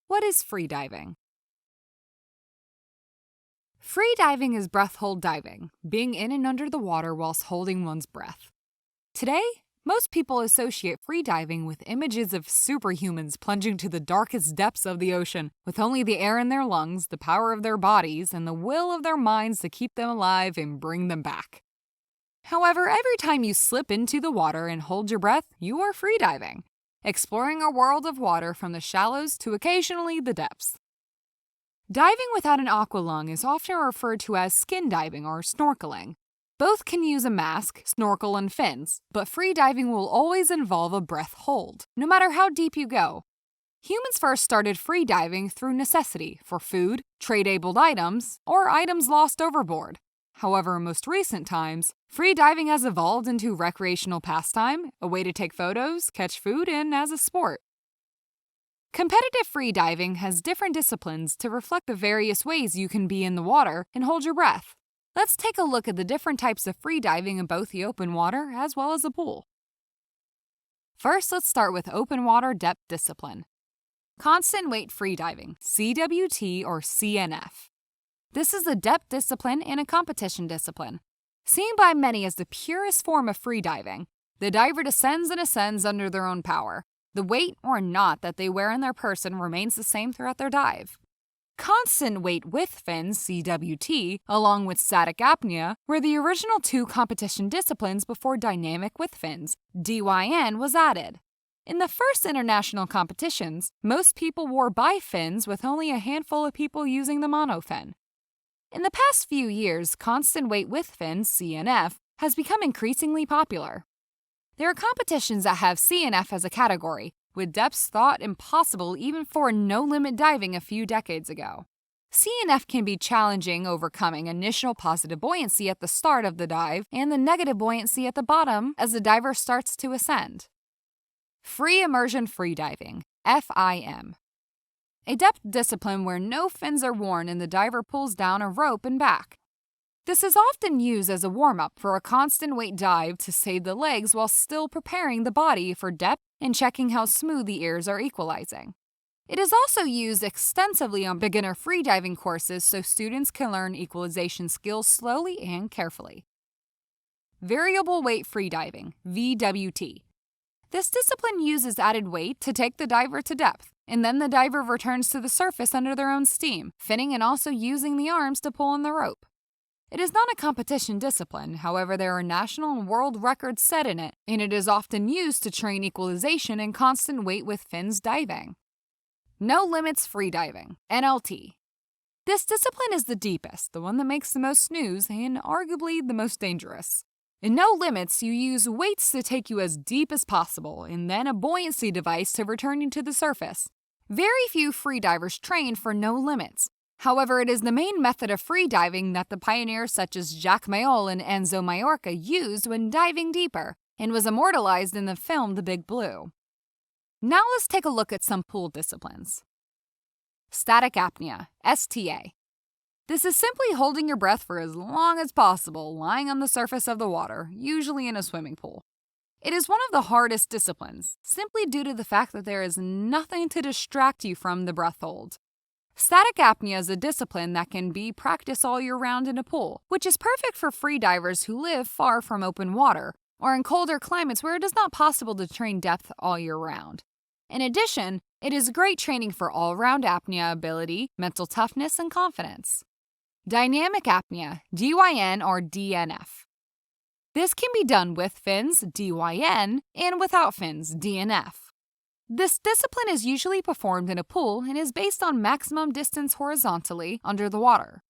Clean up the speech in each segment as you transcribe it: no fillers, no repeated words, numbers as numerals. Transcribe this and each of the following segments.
What is freediving? Freediving is breath hold diving, being in and under the water whilst holding one's breath. Today, most people associate freediving with images of superhumans plunging to the darkest depths of the ocean with only the air in their lungs, the power of their bodies, and the will of their minds to keep them alive and bring them back. However, every time you slip into the water and hold your breath, you are freediving, exploring a world of water from the shallows to occasionally the depths. Diving without an aqualung is often referred to as skin diving or snorkeling. Both can use a mask, snorkel, and fins, but freediving will always involve a breath hold, no matter how deep you go. Humans first started freediving through necessity for food, trade-abled items, or items lost overboard. However, in most recent times, freediving has evolved into recreational pastime, a way to take photos, catch food, and as a sport. Competitive freediving has different disciplines to reflect the various ways you can be in the water and hold your breath. Let's take a look at the different types of freediving in both the open water as well as the pool. First, let's start with open water depth discipline. Constant weight freediving, CWT or CNF. This is a depth discipline and a competition discipline. Seen by many as the purest form of freediving, the diver descends and ascends under their own power. The weight or knot that they wear in their person remains the same throughout their dive. Constant weight with fins, CWT, along with static apnea, were the original two competition disciplines before dynamic with fins, DYN, was added. In the first international competitions, most people wore bifins with only a handful of people using the monofin. In the past few years, constant weight with fins, CNF, has become increasingly popular. There are competitions that have CNF as a category, with depths thought impossible even for no-limit diving a few decades ago. CNF can be challenging, overcoming initial positive buoyancy at the start of the dive and the negative buoyancy at the bottom as the diver starts to ascend. Free Immersion Freediving, FIM. A depth discipline where no fins are worn and the diver pulls down a rope and back. This is often used as a warm-up for a constant weight dive to save the legs while still preparing the body for depth and checking how smooth the ears are equalizing. It is also used extensively on beginner freediving courses so students can learn equalization skills slowly and carefully. Variable Weight Freediving, VWT. This discipline uses added weight to take the diver to depth, and then the diver returns to the surface under their own steam, finning and also using the arms to pull on the rope. It is not a competition discipline, however there are national and world records set in it, and it is often used to train equalization and constant weight with fins diving. No Limits Freediving, NLT. This discipline is the deepest, the one that makes the most news, and arguably the most dangerous. In No Limits, you use weights to take you as deep as possible, and then a buoyancy device to return you to the surface. Very few freedivers train for No Limits. However, it is the main method of freediving that the pioneers such as Jacques Mayol and Enzo Maiorca used when diving deeper, and was immortalized in the film The Big Blue. Now let's take a look at some pool disciplines. Static apnea, STA. This is simply holding your breath for as long as possible, lying on the surface of the water, usually in a swimming pool. It is one of the hardest disciplines, simply due to the fact that there is nothing to distract you from the breath hold. Static apnea is a discipline that can be practiced all year round in a pool, which is perfect for freedivers who live far from open water or in colder climates where it is not possible to train depth all year round. In addition, it is great training for all-round apnea ability, mental toughness, and confidence. Dynamic apnea, DYN or DNF. This can be done with fins, DYN, and without fins, DNF. This discipline is usually performed in a pool and is based on maximum distance horizontally under the water.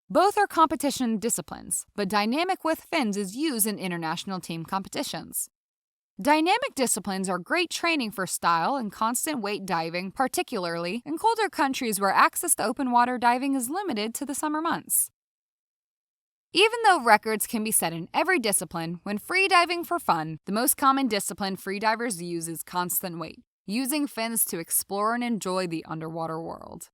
Both are competition disciplines, but dynamic with fins is used in international team competitions. Dynamic disciplines are great training for style and constant weight diving, particularly in colder countries where access to open water diving is limited to the summer months. Even though records can be set in every discipline, when freediving for fun, the most common discipline freedivers use is constant weight, using fins to explore and enjoy the underwater world.